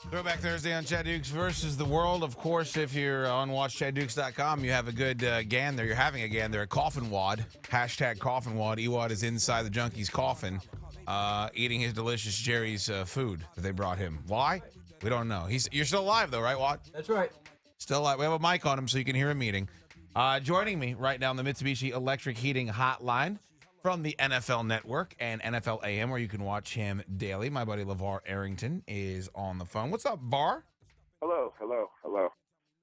Throwback Thursday on Chad Dukes versus the world. Of course, if you're on WatchChadDukes.com, you have a good gander. You're having a gander at Coffinwadd. Hashtag Coffinwadd. Ewadd is inside the junkie's coffin, eating his delicious Jerry's food that they brought him. Why? We don't know. You're still alive, though, right, Watt? That's right. Still alive. We have a mic on him so you can hear him eating. Joining me right now on the Mitsubishi Electric Heating Hotline from the NFL Network and NFL AM, where you can watch him daily. My buddy LeVar Arrington is on the phone. What's up, VAR? Hello.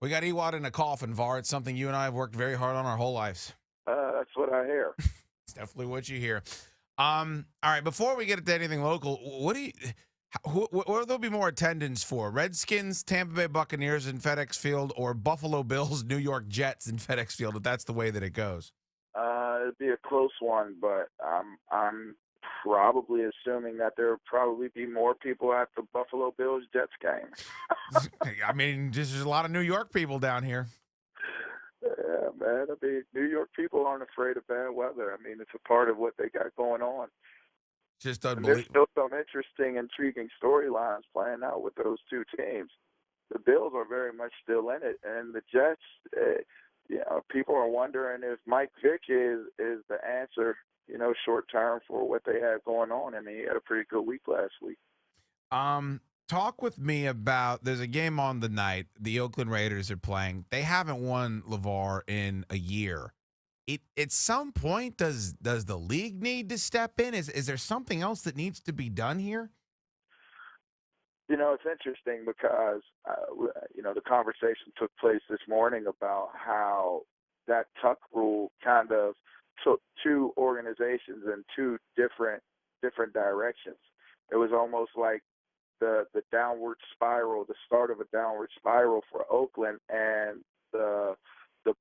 We got Ewadd in a coffin, VAR. It's something you and I have worked very hard on our whole lives. That's what I hear. It's definitely what you hear. All right, before we get into anything local, what will there be more attendance for? Redskins, Tampa Bay Buccaneers in FedEx Field, or Buffalo Bills, New York Jets in FedEx Field, if that's the way that it goes? It'd be a close one, but I'm probably assuming that there will probably be more people at the Buffalo Bills Jets game. I mean, there's a lot of New York people down here. Yeah, man. I mean, New York people aren't afraid of bad weather. I mean, it's a part of what they got going on. Just And unbelievable. there's still some interesting, intriguing storylines playing out with those two teams. The Bills are very much still in it, and the Jets. People are wondering if Mike Vick is the answer, short term for what they had going on. I mean, he had a pretty good week last week. Talk with me about, there's a game on the night. The Oakland Raiders are playing. They haven't won, LeVar, in a year. At some point, does the league need to step in? Is there something else that needs to be done here? It's interesting because, the conversation took place this morning about how that tuck rule kind of took two organizations in two different directions. It was almost like the downward spiral, the start of a downward spiral for Oakland, and the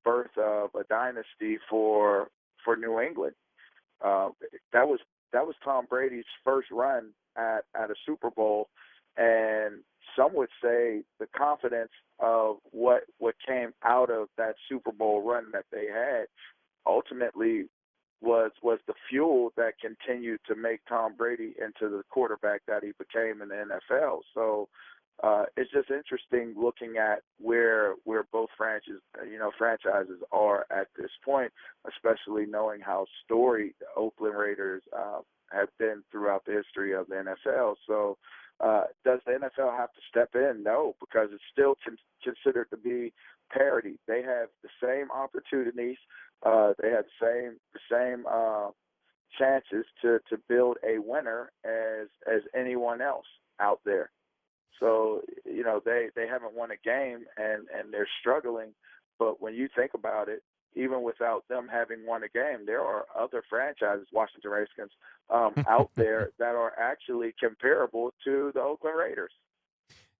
birth of a dynasty for New England. That was Tom Brady's first run at a Super Bowl. And some would say the confidence of what came out of that Super Bowl run that they had ultimately was the fuel that continued to make Tom Brady into the quarterback that he became in the NFL. So it's just interesting looking at where both franchises are at this point, especially knowing how storied the Oakland Raiders have been throughout the history of the NFL. So does the NFL have to step in? No, because it's still considered to be parity. They have the same opportunities. They have the same chances to build a winner as anyone else out there. So they haven't won a game and they're struggling. But when you think about it, even without them having won a game, there are other franchises, Washington Redskins, out there that are actually comparable to the Oakland Raiders.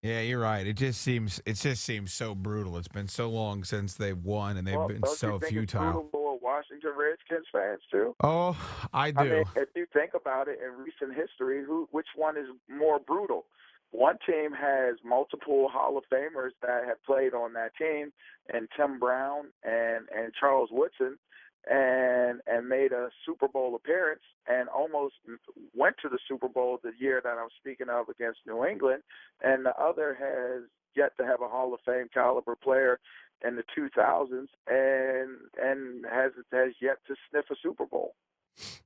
Yeah, you're right. It just seems so brutal. It's been so long since they've won, and they've been so don't you think futile. it's brutal for Washington Redskins fans too? Oh, I do. I mean, if you think about it in recent history, which one is more brutal? One team has multiple Hall of Famers that have played on that team, and Tim Brown and Charles Woodson, and made a Super Bowl appearance and almost went to the Super Bowl the year that I'm speaking of against New England. And the other has yet to have a Hall of Fame caliber player in the 2000s and has yet to sniff a Super Bowl.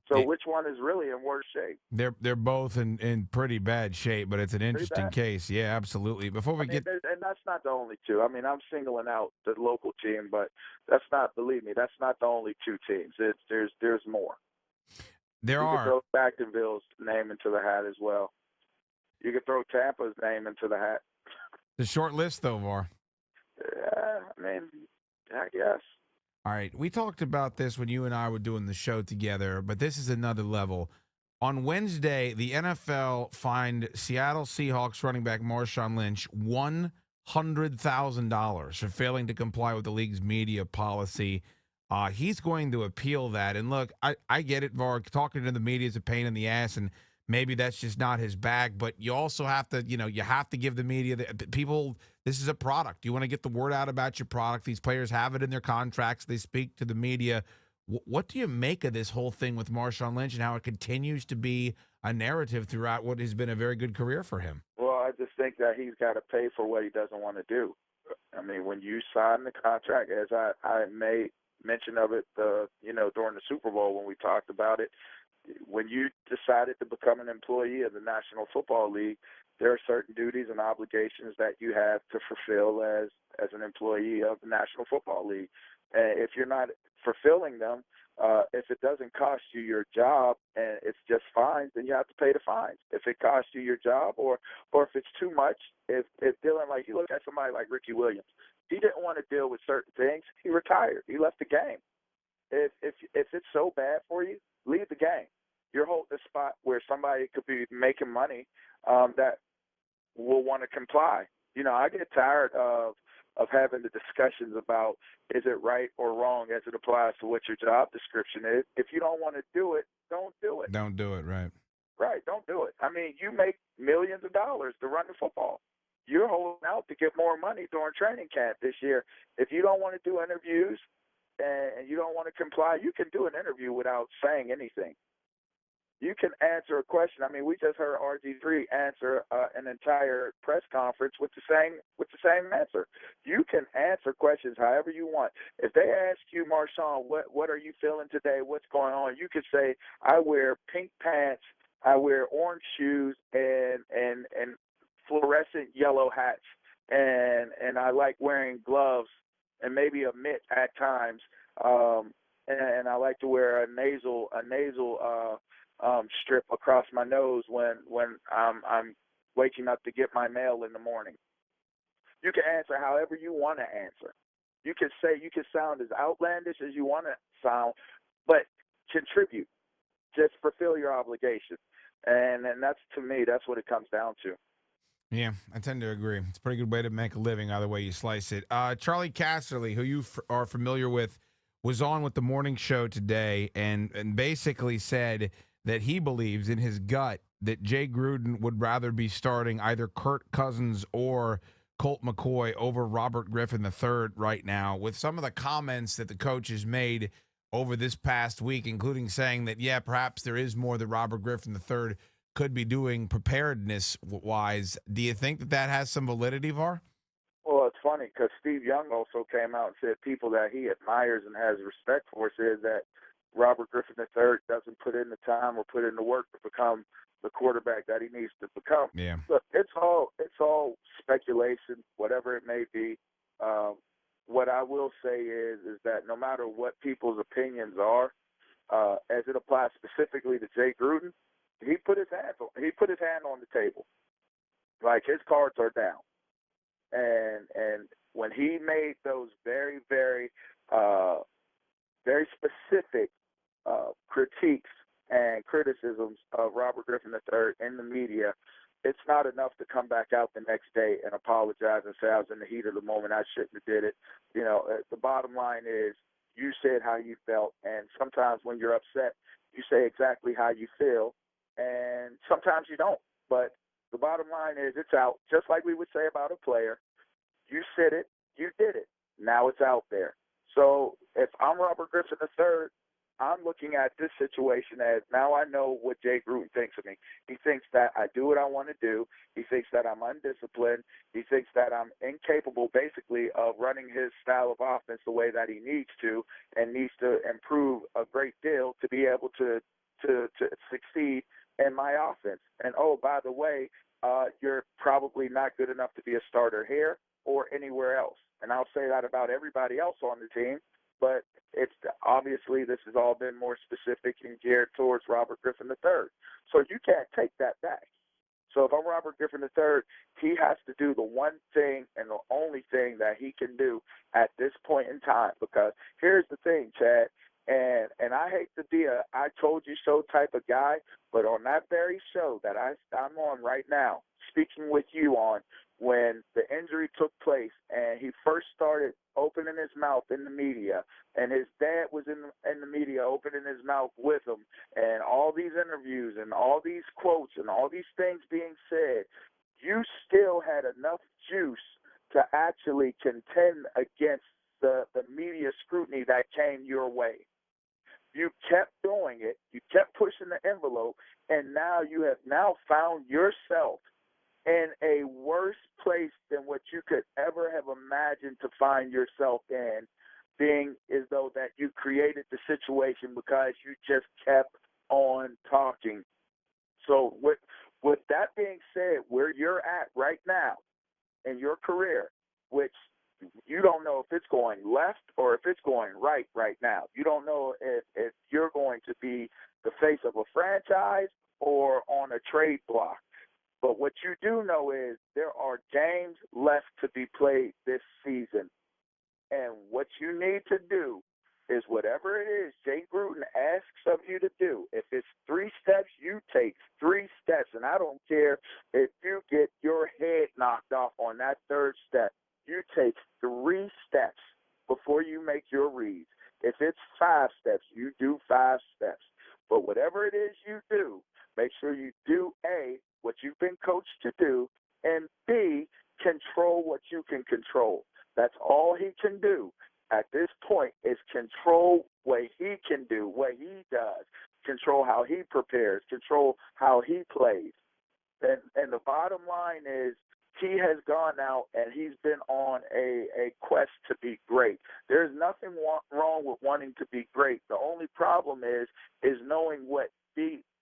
So which one is really in worse shape? They're both in pretty bad shape, but it's an interesting case. Yeah, absolutely. Before we get, and that's not the only two. I mean, I'm singling out the local team, but that's not. Believe me, that's not the only two teams. There's more. There you are. You could throw Jacksonville's name into the hat as well. You could throw Tampa's name into the hat. The short list, though, Var. Yeah, I mean, I guess. All right, we talked about this when you and I were doing the show together, but this is another level. On Wednesday, the NFL fined Seattle Seahawks running back Marshawn Lynch $100,000 for failing to comply with the league's media policy. He's going to appeal that. And look, I get it, Var. Talking to the media is a pain in the ass, and maybe that's just not his bag. But you also have to, you have to give the media, people. This is a product. You want to get the word out about your product. These players have it in their contracts. They speak to the media. What do you make of this whole thing with Marshawn Lynch and how it continues to be a narrative throughout what has been a very good career for him? Well, I just think think that he's got to pay for what he doesn't want to do. I mean, when you sign the contract, as I made mention of it, during the Super Bowl when we talked about it, when you decided to become an employee of the National Football League, there are certain duties and obligations that you have to fulfill as an employee of the National Football League. And if you're not fulfilling them, if it doesn't cost you your job and it's just fines, then you have to pay the fines. If it costs you your job, or if it's too much, if dealing, like, you look at somebody like Ricky Williams, he didn't want to deal with certain things. He retired. He left the game. If it's so bad for you, leave the game. You're holding a spot where somebody could be making money that will want to comply. I get tired of having the discussions about is it right or wrong as it applies to what your job description is. If you don't want to do it, don't do it. Don't do it, right? Right, don't do it. I mean, you make millions of dollars to run the football. You're holding out to get more money during training camp this year. If you don't want to do interviews and you don't want to comply, you can do an interview without saying anything. You can answer a question. I mean, we just heard RG3 answer an entire press conference with the same answer. You can answer questions however you want. If they ask you, Marshawn, what are you feeling today? What's going on? You could say, I wear pink pants, I wear orange shoes, and fluorescent yellow hats, and I like wearing gloves and maybe a mitt at times, and I like to wear a nasal strip across my nose when I'm waking up to get my mail in the morning. You can answer however you want to answer. You can sound as outlandish as you want to sound, but contribute. Just fulfill your obligation. And that's, to me, that's what it comes down to. Yeah, I tend to agree. It's a pretty good way to make a living, either way you slice it. Charlie Casserly, who you are familiar with, was on with the morning show today and basically said that he believes in his gut that Jay Gruden would rather be starting either Kirk Cousins or Colt McCoy over Robert Griffin III right now, with some of the comments that the coach has made over this past week, including saying that, yeah, perhaps there is more that Robert Griffin III could be doing preparedness-wise. Do you think that has some validity, Var? Well, it's funny because Steve Young also came out and said people that he admires and has respect for says that Robert Griffin III doesn't put in the time or put in the work to become the quarterback that he needs to become. Yeah. Look, it's all speculation, whatever it may be. What I will say is that no matter what people's opinions are, as it applies specifically to Jay Gruden, he put his hand on the table. Like, his cards are down. And when he made those very, very, very specific critiques and criticisms of Robert Griffin III in the media, it's not enough to come back out the next day and apologize and say I was in the heat of the moment, I shouldn't have did it. The bottom line is you said how you felt, and sometimes when you're upset, you say exactly how you feel, and sometimes you don't. But the bottom line is it's out, just like we would say about a player. You said it, you did it. Now it's out there. So if I'm Robert Griffin III, I'm looking at this situation as now I know what Jay Gruden thinks of me. He thinks that I do what I want to do. He thinks that I'm undisciplined. He thinks that I'm incapable, basically, of running his style of offense the way that he needs to, and needs to improve a great deal to be able to succeed in my offense. And, oh, by the way, you're probably not good enough to be a starter here or anywhere else. And I'll say that about everybody else on the team, but it's obviously this has all been more specific and geared towards Robert Griffin III. So you can't take that back. So if I'm Robert Griffin III, he has to do the one thing and the only thing that he can do at this point in time. Because here's the thing, Chad, and I hate to be a I told you so type of guy, but on that very show that I'm on right now, speaking with you on, when the injury took place and he first started opening his mouth in the media, and his dad was in the media opening his mouth with him, and all these interviews and all these quotes and all these things being said, you still had enough juice to actually contend against the media scrutiny that came your way. You kept doing it. You kept pushing the envelope, and now you have now found yourself in a worse place than what you could ever have imagined to find yourself in, being as though that you created the situation because you just kept on talking. So with that being said, where you're at right now in your career, which you don't know if it's going left or if it's going right now. You don't know if you're going to be the face of a franchise or on a trade block. But what you do know is there are games left to be played this season. And what you need to do is whatever it is Jay Gruden asks of you to do. If it's 3 steps, you take 3 steps. And I don't care if you get your head knocked off on that 3rd step. You take 3 steps before you make your reads. If it's 5 steps, you do 5 steps. But whatever it is you do, make sure you do A, what you've been coached to do, and B, control what you can control. That's all he can do at this point is control what he can do, what he does, control how he prepares, control how he plays. And the bottom line is he has gone out and he's been on a quest to be great. There's nothing wrong with wanting to be great. The only problem is knowing what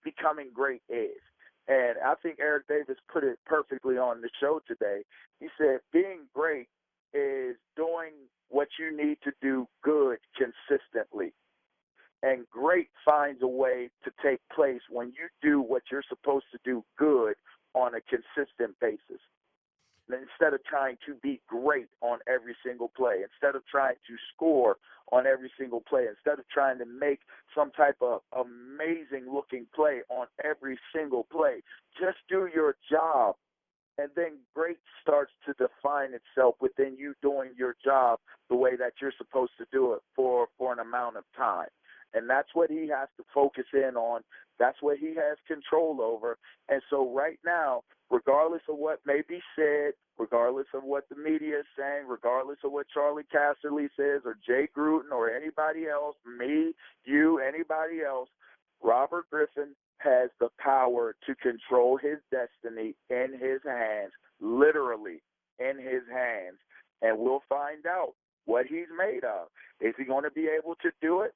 becoming great is. And I think Eric Davis put it perfectly on the show today. He said being great is doing what you need to do good consistently. And great finds a way to take place when you do what you're supposed to do good on a consistent basis. Instead of trying to be great on every single play, instead of trying to score on every single play, instead of trying to make some type of amazing looking play on every single play, just do your job. And then great starts to define itself within you doing your job the way that you're supposed to do it for an amount of time. And that's what he has to focus in on. That's what he has control over. And so right now, regardless of what may be said, regardless of what the media is saying, regardless of what Charlie Casserly says or Jay Gruden or anybody else, me, you, anybody else, Robert Griffin has the power to control his destiny in his hands, literally in his hands. And we'll find out what he's made of. Is he going to be able to do it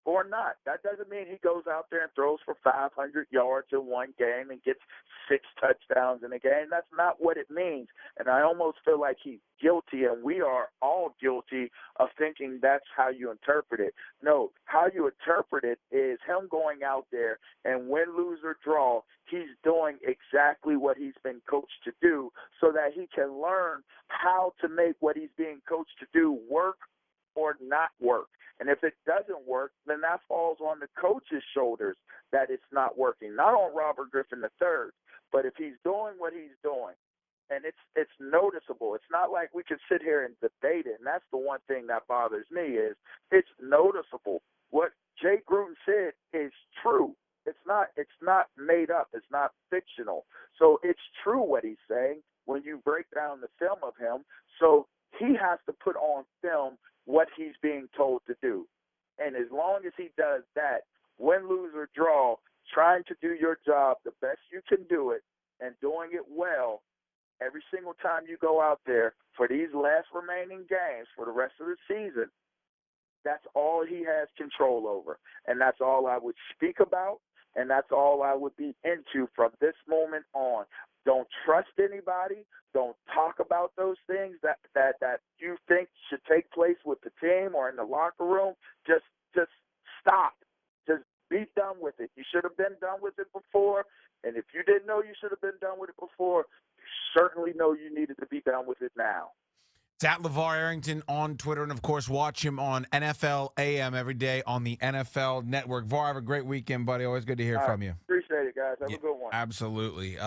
or not? That doesn't mean he goes out there and throws for 500 yards in one game and gets 6 touchdowns in a game. That's not what it means. And I almost feel like he's guilty, and we are all guilty of thinking that's how you interpret it. No, how you interpret it is him going out there and win, lose, or draw, he's doing exactly what he's been coached to do so that he can learn how to make what he's being coached to do work or not work. And if it doesn't work, then that falls on the coach's shoulders that it's not working, not on Robert Griffin III. But if he's doing what he's doing, and it's noticeable, it's not like we can sit here and debate it. And that's the one thing that bothers me is it's noticeable. What Jay Gruden said is true. It's not made up. It's not fictional. So it's true what he's saying when you break down the film of him. So he has to put on film what he's being told to do. And as long as he does that, win, lose, or draw, trying to do your job the best you can do it and doing it well every single time you go out there for these last remaining games for the rest of the season, that's all he has control over. And that's all I would speak about, and that's all I would be into from this moment on. Don't trust anybody. Don't talk about those things that you think should take place with the team or in the locker room. Just stop. Just be done with it. You should have been done with it before. And if you didn't know you should have been done with it before, you certainly know you needed to be done with it now. It's at LeVar Arrington on Twitter. And, of course, watch him on NFL AM every day on the NFL Network. VAR, have a great weekend, buddy. Always good to hear from you. Appreciate it, guys. Have a good one. Absolutely.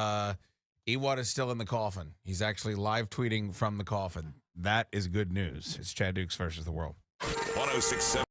Ewadd is still in the coffin. He's actually live tweeting from the coffin. That is good news. It's Chad Dukes versus the world. 106.7